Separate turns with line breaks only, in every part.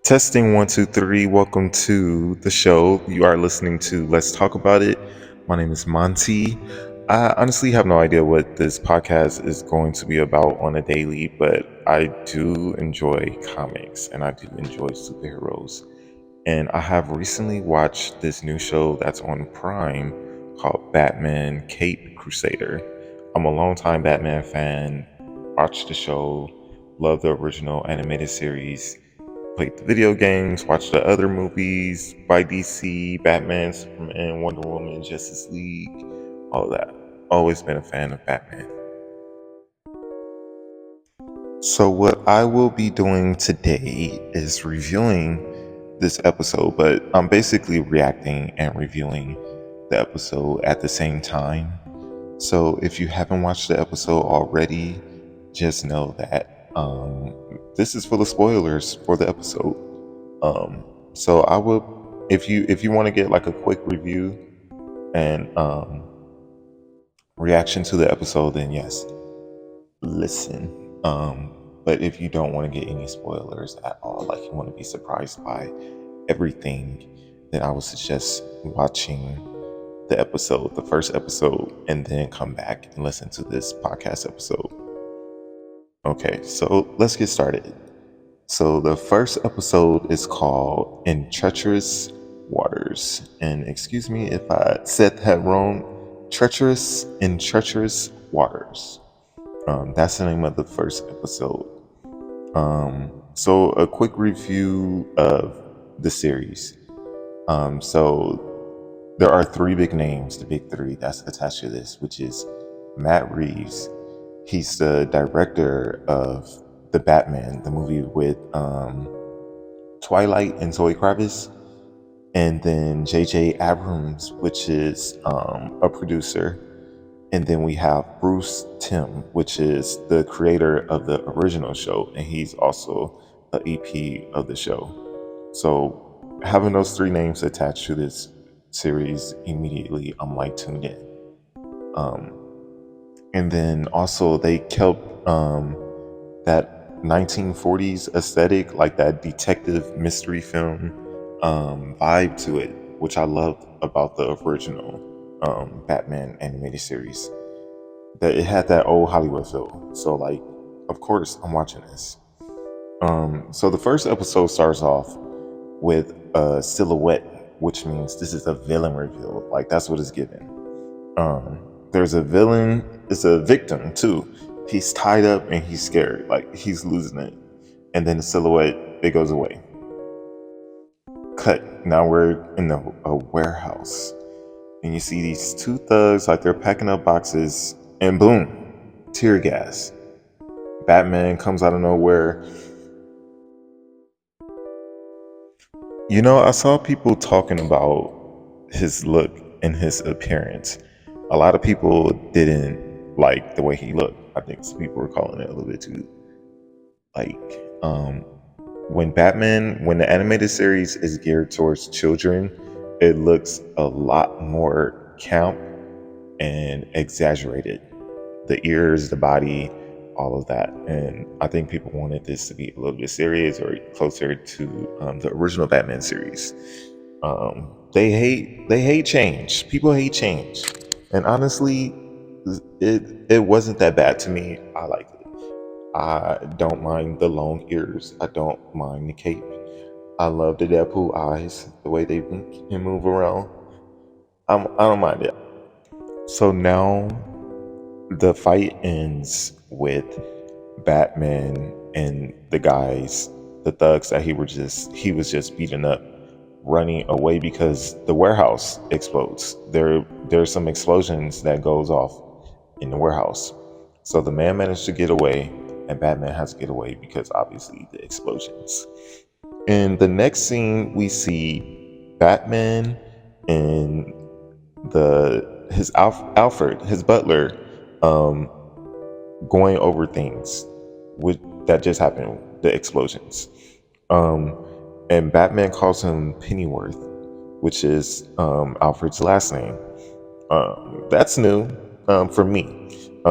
Testing 1, 2, 3. Welcome to the show. You are listening to Let's Talk About It. My name is Monty. I honestly have no idea what this podcast is going to be about on a daily, but I do enjoy comics and I do enjoy superheroes. And I have recently watched this new show that's on Prime called Batman Cape Crusader. I'm a longtime Batman fan, watched the show, love the original animated series, played the video games, watched the other movies by DC, Batman, Superman, Wonder Woman, Justice League, all of that. Always been a fan of Batman. So, what I will be doing today is reviewing this episode, but I'm basically reacting and reviewing the episode at the same time. So, if you haven't watched the episode already, just know that this is full of spoilers for the episode. So I will, if you want to get like a quick review and reaction to the episode, then yes, listen. But if you don't want to get any spoilers at all, like you want to be surprised by everything, then I would suggest watching the first episode, and then come back and listen to this podcast episode. Okay, so let's get started. So the first episode is called In Treacherous Waters. And excuse me if I said that wrong. Treacherous Waters. That's the name of the first episode. So a quick review of the series. So there are three big names, the big three that's attached to this, which is Matt Reeves. He's the director of The Batman, the movie with Twilight and Zoe Kravitz. And then J.J. Abrams, which is a producer. And then we have Bruce Timm, which is the creator of the original show. And he's also the EP of the show. So having those three names attached to this series, immediately I'm like tuned in. And then also they kept that 1940s aesthetic, like that detective mystery film vibe to it, which I loved about the original Batman animated series. That it had that old Hollywood feel. So like, of course, I'm watching this. So the first episode starts off with a silhouette, which means this is a villain reveal. Like that's what it's given. There's a villain, it's a victim too. He's tied up and he's scared, like he's losing it. And then the silhouette, it goes away. Cut. Now we're in a warehouse. And you see these two thugs, like they're packing up boxes, and boom, tear gas. Batman comes out of nowhere. You know, I saw people talking about his look and his appearance. A lot of people didn't like the way he looked. I think some people were calling it a little bit too, like, when the animated series is geared towards children, it looks a lot more camp and exaggerated. The ears, the body, all of that. And I think people wanted this to be a little bit serious or closer to the original Batman series. They hate change. People hate change. And honestly, it wasn't that bad to me. I liked it. I don't mind the long ears. I don't mind the cape. I love the Deadpool eyes, the way they blink and move around. I don't mind it. So now the fight ends with Batman and the thugs that he was just beating up, running away because the warehouse explodes. There's some explosions that goes off in the warehouse. So the man managed to get away, and Batman has to get away because obviously the explosions. In the next scene, we see Batman and Alfred, his butler, going over things that just happened, the explosions. And Batman calls him Pennyworth, which is Alfred's last name. That's new for me. I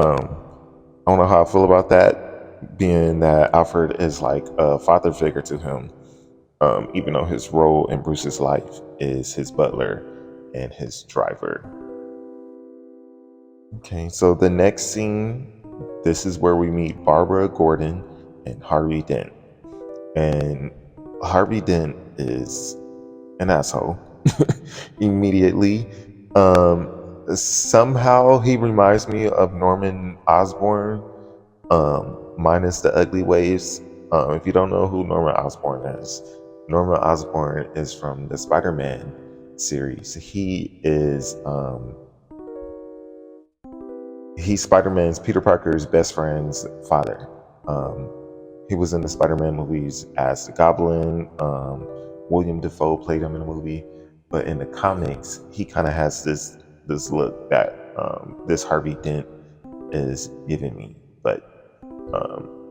don't know how I feel about that, being that Alfred is like a father figure to him. even though his role in Bruce's life is his butler and his driver. Okay, so the next scene, this is where we meet Barbara Gordon and Harvey Dent. And Harvey Dent is an asshole immediately. Somehow he reminds me of Norman Osborn, minus the ugly ways. If you don't know who Norman Osborn is, Norman Osborn is from the Spider-Man series. He's Spider-Man's Peter Parker's best friend's father. He was in the Spider-Man movies as the Goblin. William Dafoe played him in the movie, but in the comics, he kind of has this look that this Harvey Dent is giving me. But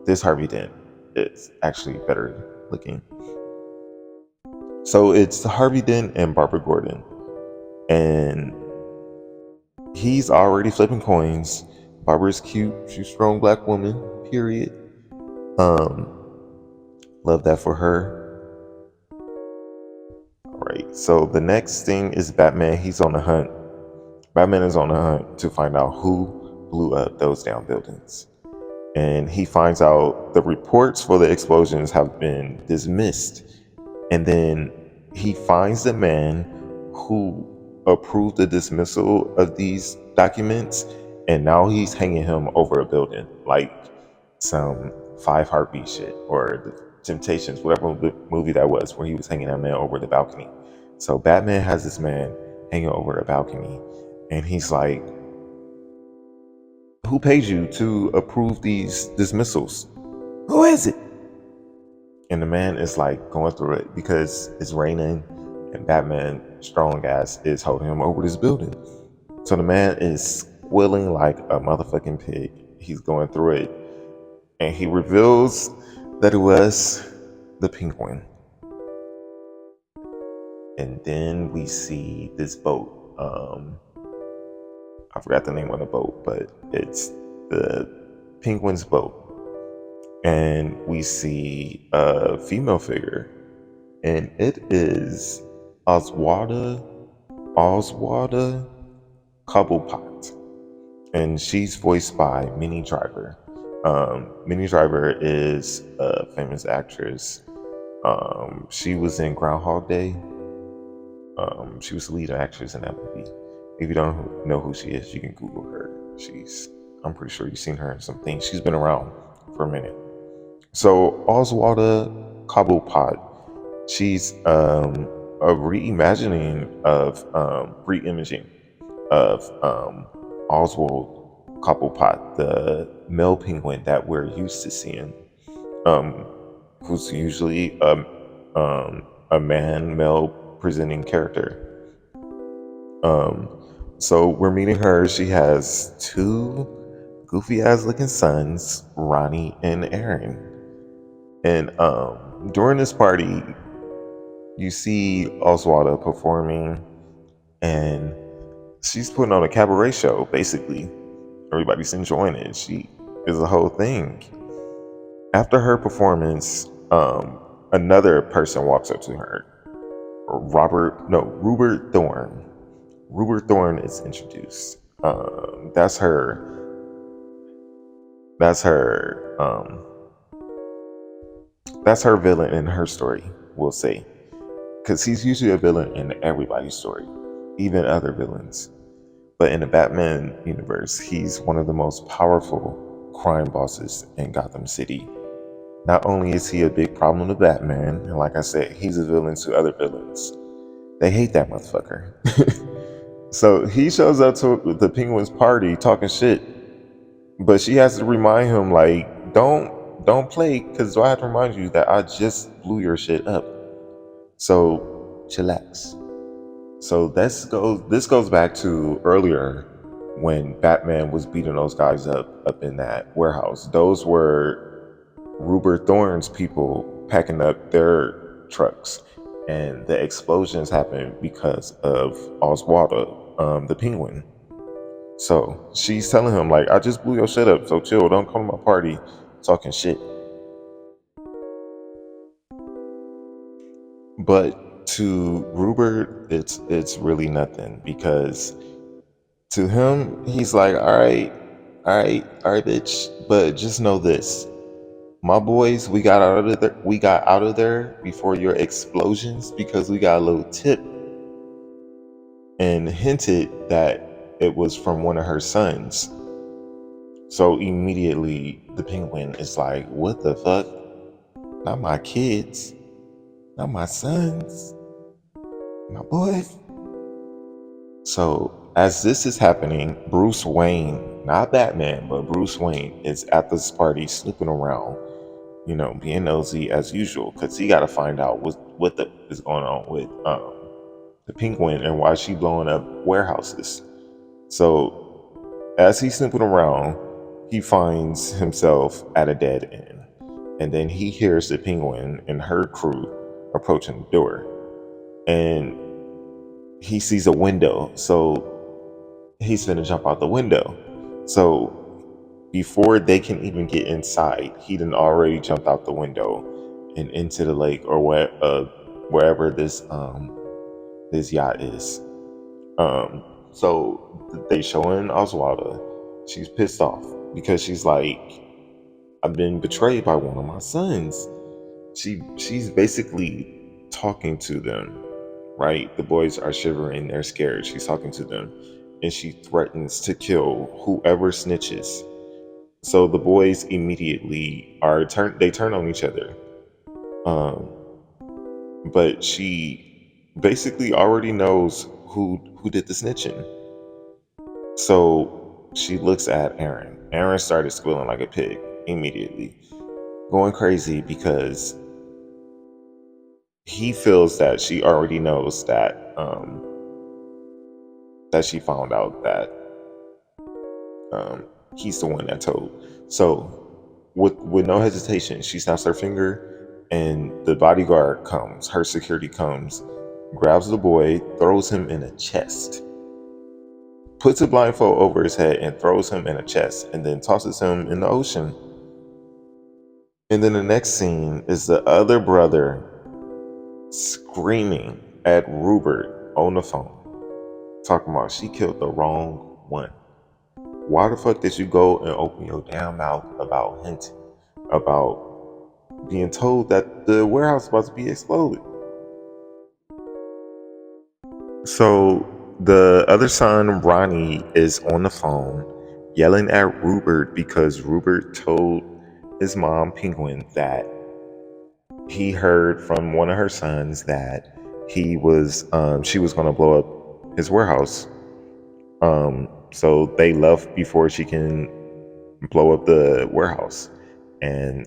this Harvey Dent is actually better looking. So it's Harvey Dent and Barbara Gordon, and he's already flipping coins. Barbara's cute. She's a strong black woman. Period. Love that for her. All right. So the next thing is Batman. He's on the hunt. Batman is on the hunt to find out who blew up those down buildings, and he finds out the reports for the explosions have been dismissed, and then he finds the man who approved the dismissal of these documents, and now he's hanging him over a building like some Five Heartbeat shit or the Temptations, whatever movie that was, where he was hanging that man over the balcony. So Batman has this man hanging over a balcony, and he's like, who paid you to approve these dismissals? Who is it? And the man is like going through it because it's raining, and Batman, strong ass, is holding him over this building. So the man is squealing like a motherfucking pig. He's going through it, and he reveals that it was the Penguin. And then we see this boat. I forgot the name of the boat, but it's the Penguin's boat. And we see a female figure, and it is Oswalda Cobblepot, and she's voiced by Minnie Driver. Minnie Driver is a famous actress. She was in Groundhog Day. She was the lead actress in that movie. If you don't know who she is, you can Google her. I'm pretty sure you've seen her in some things. She's been around for a minute. So Oswalda Cobblepot, she's a reimagining of reimaging of Oswald Cobblepot, the male penguin that we're used to seeing, who's usually a male presenting character. So we're meeting her. She has two goofy ass looking sons, Ronnie and Aaron. And during this party, you see Oswalda performing, and she's putting on a cabaret show, basically. Everybody's enjoying it. She is a whole thing. After her performance, another person walks up to her. Rupert Thorne. Rupert Thorne is introduced. That's her villain in her story, we'll say. Because he's usually a villain in everybody's story, even other villains. But in the Batman universe, he's one of the most powerful crime bosses in Gotham City. Not only is he a big problem to Batman, and like I said, he's a villain to other villains. They hate that motherfucker. So he shows up to the Penguin's party talking shit, but she has to remind him, like, don't play, because I have to remind you that I just blew your shit up. So chillax. So this goes back to earlier when Batman was beating those guys up in that warehouse. Those were Rupert Thorne's people packing up their trucks, and the explosions happened because of Oswalda, the Penguin. So she's telling him, like, I just blew your shit up, so chill, don't come to my party talking shit. But to Rupert, it's really nothing, because to him, he's like, all right, all right, bitch. But just know this: my boys, we got out of there before your explosions because we got a little tip and hinted that it was from one of her sons. So immediately the penguin is like, what the fuck? Not my kids, not my sons, my boys. So as this is happening, Bruce Wayne, not Batman, but Bruce Wayne is at this party snooping around, being nosy as usual, because he got to find out is going on with the penguin and why she blowing up warehouses. So as he's snooping around, he finds himself at a dead end. And then he hears the penguin and her crew approaching the door. And he sees a window. So he's gonna jump out the window. So before they can even get inside, he done already jumped out the window and into the lake, or wherever this yacht is. So they show in Oswalda. She's pissed off because she's like, I've been betrayed by one of my sons. She's basically talking to them, right? The boys are shivering, they're scared. She's talking to them, and she threatens to kill whoever snitches. So the boys immediately they turn on each other. Um, but she basically already knows who did the snitching. So she looks at Aaron. Aaron started squealing like a pig immediately, going crazy because he feels that she already knows that she found out that he's the one that told. So with no hesitation, she snaps her finger, and the bodyguard comes. Her security comes, grabs the boy, throws him in a chest, puts a blindfold over his head, and throws him in a chest, and then tosses him in the ocean. And then the next scene is the other brother screaming at Rupert on the phone, talking about she killed the wrong one. Why the fuck did you go and open your damn mouth about hinting, about being told that the warehouse is about to be exploded? So the other son, Ronnie, is on the phone yelling at Rupert because Rupert told his mom, Penguin, that he heard from one of her sons that she was going to blow up his warehouse. So they left before she can blow up the warehouse. And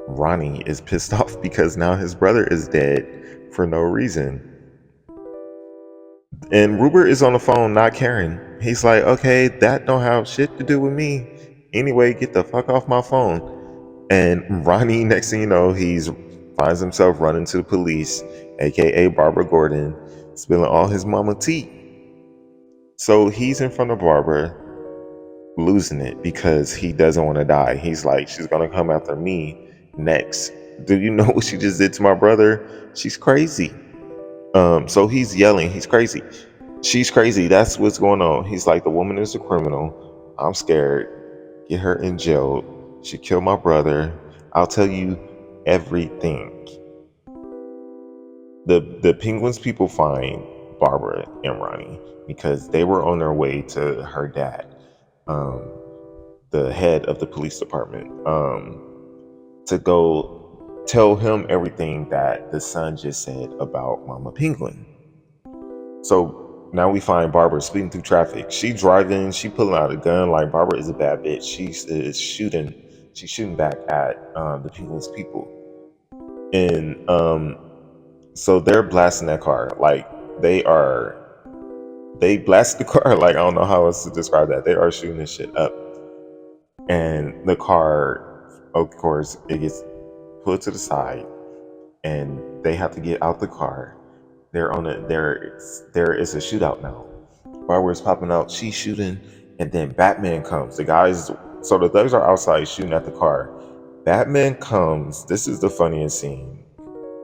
Ronnie is pissed off because now his brother is dead for no reason. And Rupert is on the phone not caring. He's like, okay, that don't have shit to do with me. Anyway, get the fuck off my phone. And Ronnie, next thing you know, he finds himself running to the police, aka Barbara Gordon, spilling all his mama tea. So he's in front of Barbara, losing it because he doesn't want to die. He's like, she's gonna come after me next. Do you know what she just did to my brother? She's crazy. So he's yelling, he's crazy. She's crazy. That's what's going on. He's like, the woman is a criminal. I'm scared. Get her in jail. She killed my brother. I'll tell you everything. The Penguins people find Barbara and Ronnie because they were on their way to her dad, the head of the police department, to go tell him everything that the son just said about Mama Penguin. So now we find Barbara speeding through traffic. She driving, she pulling out a gun. Like, Barbara is a bad bitch. She's shooting back at the Penguins people. And so they're blasting that car. Like, they blast the car. Like, I don't know how else to describe that. They are shooting this shit up. And the car, of course, it gets put to the side, and they have to get out the car. There is a shootout now. Barbara's popping out, she's shooting, and then Batman comes. The thugs are outside shooting at the car. Batman comes. This is the funniest scene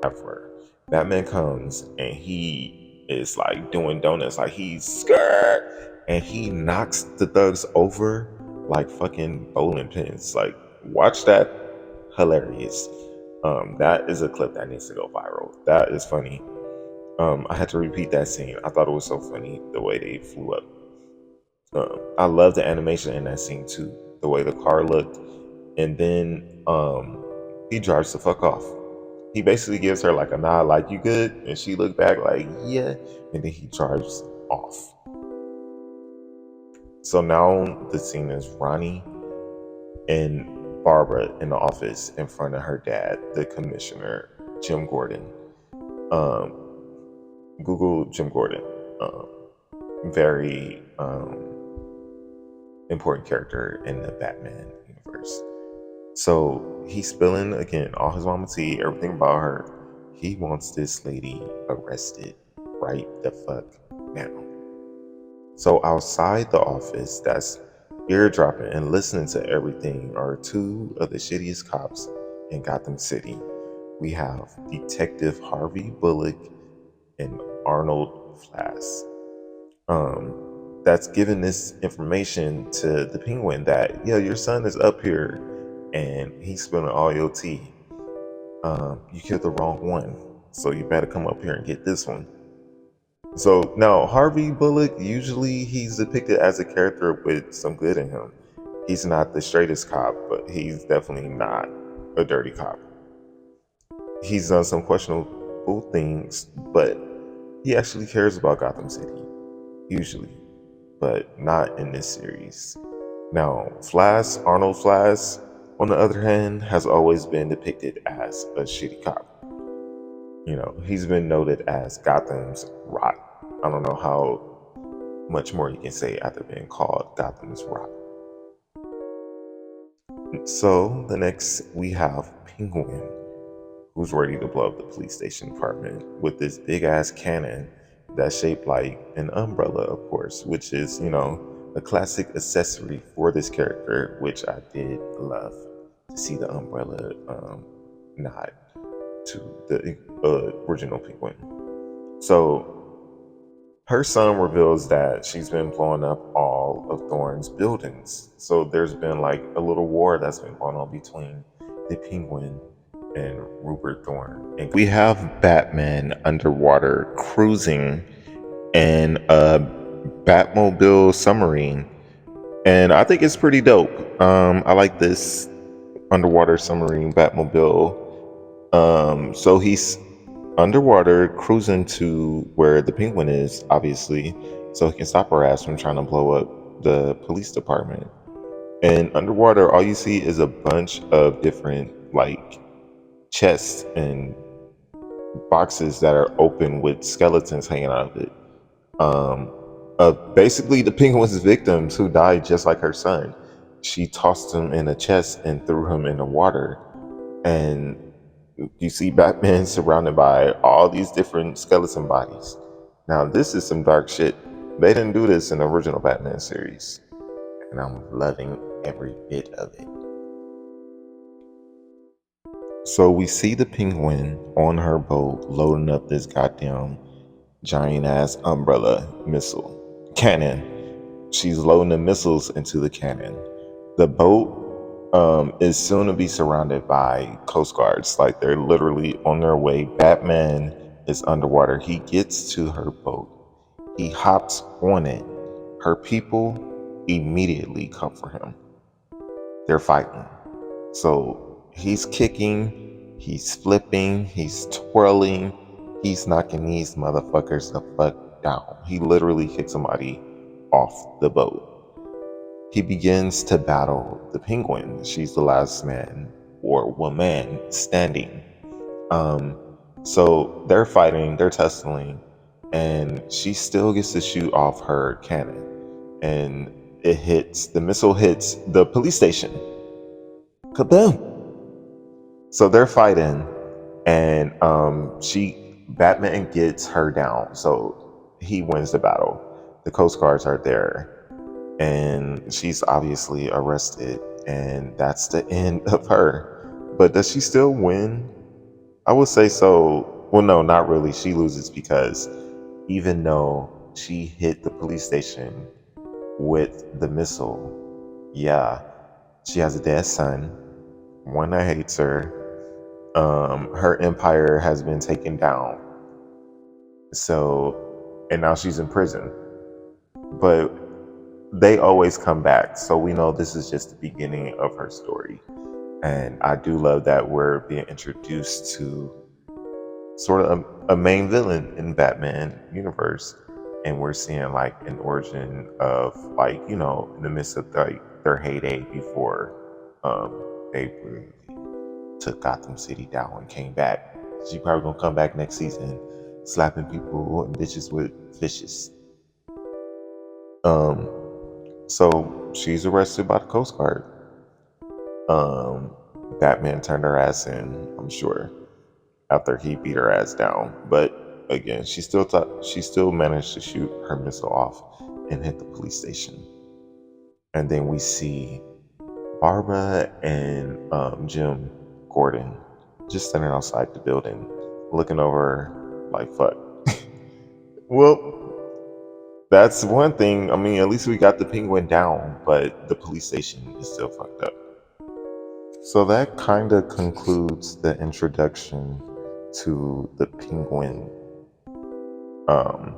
ever. Batman comes and he is like doing donuts, like he's scared, and he knocks the thugs over like fucking bowling pins. Like, watch that, hilarious. That is a clip that needs to go viral. That is funny. I had to repeat that scene. I thought it was so funny the way they flew up. I love the animation in that scene too, the way the car looked, and then he drives the fuck off. He basically gives her like a nod, like, "You good?" And she looked back like, "Yeah," and then he drives off. So now the scene is Ronnie and Barbara in the office in front of her dad, the commissioner, Jim Gordon. Um, Google Jim Gordon. Very important character in the Batman universe. So he's spilling again all his mama tea, everything about her. He wants this lady arrested right the fuck now. So outside the office, that's eardropping and listening to everything, are two of the shittiest cops in Gotham City. We have Detective Harvey Bullock and Arnold Flass. That's giving this information to the Penguin that, yeah, your son is up here and he's spilling all your tea. You killed the wrong one, so you better come up here and get this one. So now Harvey Bullock, usually he's depicted as a character with some good in him. He's not the straightest cop, but he's definitely not a dirty cop. He's done some questionable things, but he actually cares about Gotham City, usually, but not in this series. Now, Arnold Flass, on the other hand, has always been depicted as a shitty cop. You know, he's been noted as Gotham's Rot. I don't know how much more you can say after being called Gotham's Rot. So, the next we have Penguin, who's ready to blow up the police station department with this big ass cannon that's shaped like an umbrella, of course, which is, you know, a classic accessory for this character, which I did love to see the umbrella nod to the original Penguin. So her son reveals that she's been blowing up all of Thorne's buildings. So there's been like a little war that's been going on between the Penguin and Rupert Thorne. And we have Batman underwater cruising in a Batmobile submarine. And I think it's pretty dope. I like this underwater submarine Batmobile. So he's underwater cruising to where the Penguin is, obviously, so he can stop her ass from trying to blow up the police department. And underwater, all you see is a bunch of different like chests and boxes that are open with skeletons hanging out of it. Basically the Penguin's victims who died just like her son. She tossed him in a chest and threw him in the water. And you see Batman surrounded by all these different skeleton bodies. Now, this is some dark shit. They didn't do this in the original Batman series, and I'm loving every bit of it. So we see the Penguin on her boat loading up this goddamn giant ass umbrella missile cannon. She's loading the missiles into the cannon. The boat is soon to be surrounded by Coast Guards. Like, they're literally on their way. Batman is underwater. He gets to her boat. He hops on it. Her people immediately come for him. They're fighting. So he's kicking, he's flipping, he's twirling, he's knocking these motherfuckers the fuck down. He literally kicked somebody off the boat. He begins to battle the Penguin. She's the last man or woman standing. So they're fighting, they're tussling, and she still gets to shoot off her cannon. And the missile hits the police station. Kaboom! So they're fighting, and Batman gets her down, so he wins the battle. The Coast Guards are there, and she's obviously arrested, and that's the end of her. But does she still win? I would say so. well, no, not really. She loses because even though she hit the police station with the missile, yeah, she has a dead son, one that hates her. Her empire has been taken down. So, and now she's in prison. But they always come back. So we know this is just the beginning of her story. And I do love that we're being introduced to sort of a main villain in Batman universe. And we're seeing like an origin of like, in the midst of like their heyday before they really took Gotham City down and came back. She probably gonna come back next season slapping people and bitches with fishes. Um, so she's arrested by the Coast Guard. Um, Batman turned her ass in, I'm sure, after he beat her ass down. But again, she still managed to shoot her missile off and hit the police station. And then we see Barbara and Jim Gordon just standing outside the building, looking over like fuck. Well, that's one thing. I mean, at least we got the penguin down, but the police station is still fucked up. So that kind of concludes the introduction to the penguin. Um,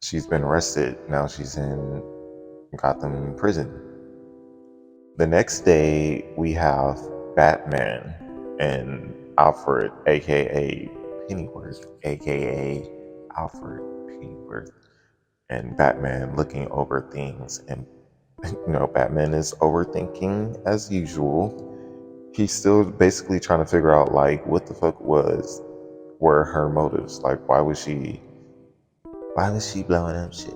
she's been arrested. Now she's in Gotham prison. The next day, we have Batman and Alfred, aka Pennyworth, aka Alfred Pennyworth, and Batman looking over things. And Batman is overthinking as usual. He's still basically trying to figure out like what the fuck were her motives. Like why was she blowing up shit?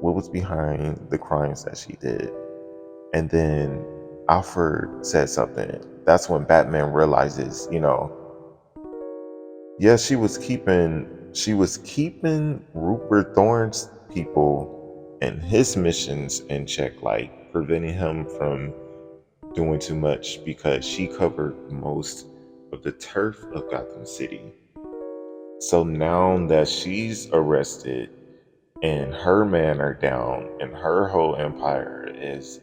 What was behind the crimes that she did? And then Alfred said something. That's when Batman realizes, yeah, she was keeping Rupert Thorne's people and his missions in check, like preventing him from doing too much because she covered most of the turf of Gotham City. So now that she's arrested and her men are down and her whole empire is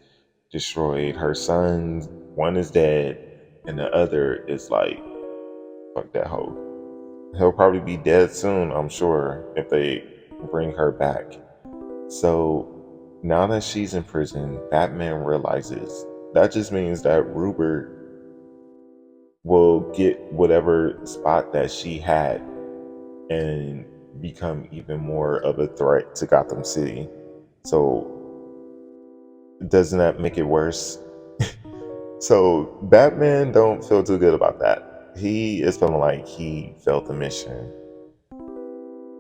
destroyed, her sons, one is dead, and the other is like, fuck that hoe. He'll probably be dead soon, I'm sure, if they bring her back. So now that she's in prison, Batman realizes that just means that Rupert will get whatever spot that she had and become even more of a threat to Gotham City. So doesn't that make it worse? So Batman don't feel too good about that. He is feeling like he failed the mission.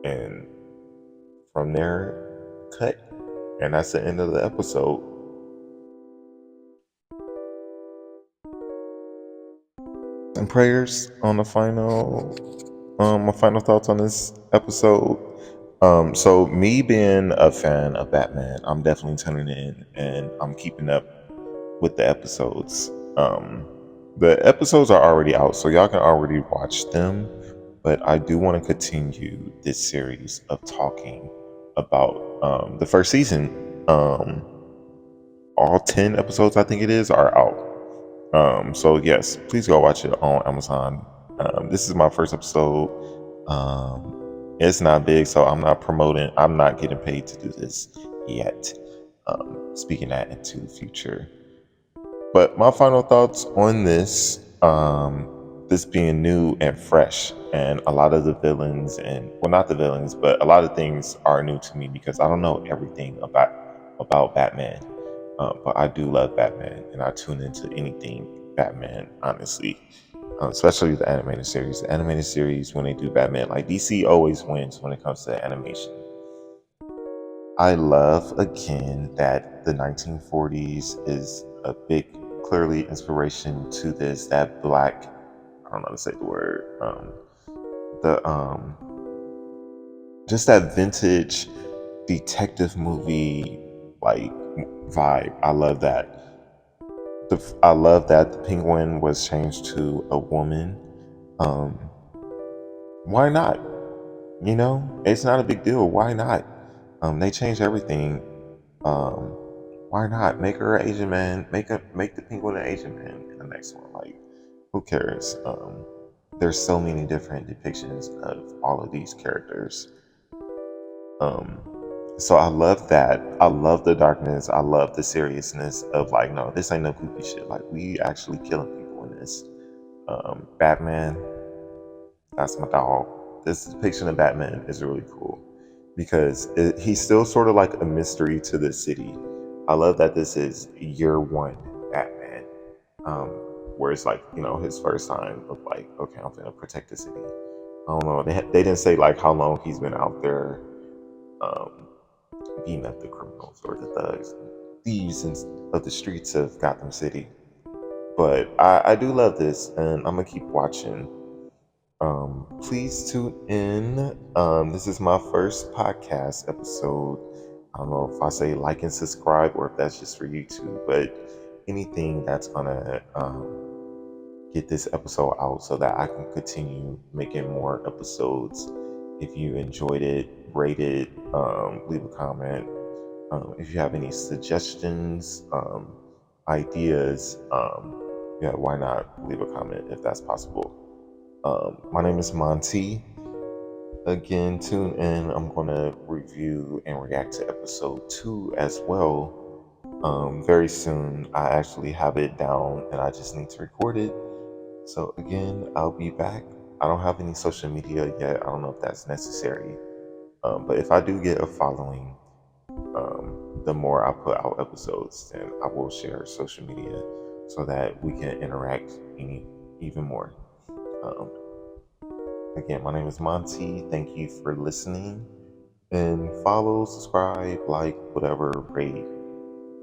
And from there, cut. And that's the end of the episode. And prayers on the final my final thoughts on this episode. So me being a fan of Batman, I'm definitely tuning in and I'm keeping up with the episodes. The episodes are already out, so y'all can already watch them. But I do want to continue this series of talking about the first season. All 10 episodes, I think it is, are out. So yes, please go watch it on Amazon. This is my first episode. It's not big, so I'm not promoting. I'm not getting paid to do this yet. Speaking that into the future. But my final thoughts on this, this being new and fresh, and a lot of the villains, and well, not the villains, but a lot of things are new to me because I don't know everything about Batman. But I do love Batman, and I tune into anything Batman, honestly. Especially the animated series. The animated series, when they do Batman, like DC always wins when it comes to animation. I love, again, that the 1940s is a big, clearly inspiration to this. That black, I don't know how to say the word, just that vintage detective movie like vibe. I love that. I love that the penguin was changed to a woman. Why not? You know, it's not a big deal. Why not? They changed everything. Um, why not make her an Asian man? Make the penguin an Asian man in the next one. Like, who cares? There's so many different depictions of all of these characters. Um, so I love that. I love the darkness. I love the seriousness of like, no, this ain't no goofy shit. Like, we actually killing people in this. Batman, that's my dog. This depiction of Batman is really cool because he's still sort of like a mystery to the city. I love that this is year one Batman, um, where it's like, you know, his first time of like, okay, I'm gonna protect the city. I don't know. They didn't say like how long he's been out there, um, beating up the criminals or the thugs, thieves of the streets of Gotham City. But I do love this, and I'm gonna keep watching. Please tune in. This is my first podcast episode. I don't know if I say like and subscribe or if that's just for YouTube, but anything that's gonna get this episode out so that I can continue making more episodes. If you enjoyed it, rate it, leave a comment. If you have any suggestions, ideas, yeah, why not leave a comment if that's possible. My name is Monty. Again, tune in. I'm going to review and react to episode 2 as well. Very soon. I actually have it down and I just need to record it. So, again, I'll be back. I don't have any social media yet. I don't know if that's necessary. But if I do get a following, the more I put out episodes, then I will share social media so that we can interact even more. Um, Again, my name is Monty. Thank you for listening. And follow, subscribe, like, whatever, rate,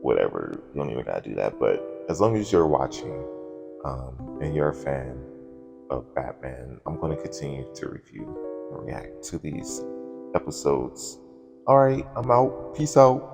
whatever. You don't even gotta do that. But as long as you're watching, and you're a fan of Batman, I'm going to continue to review and react to these episodes. All right, I'm out. Peace out.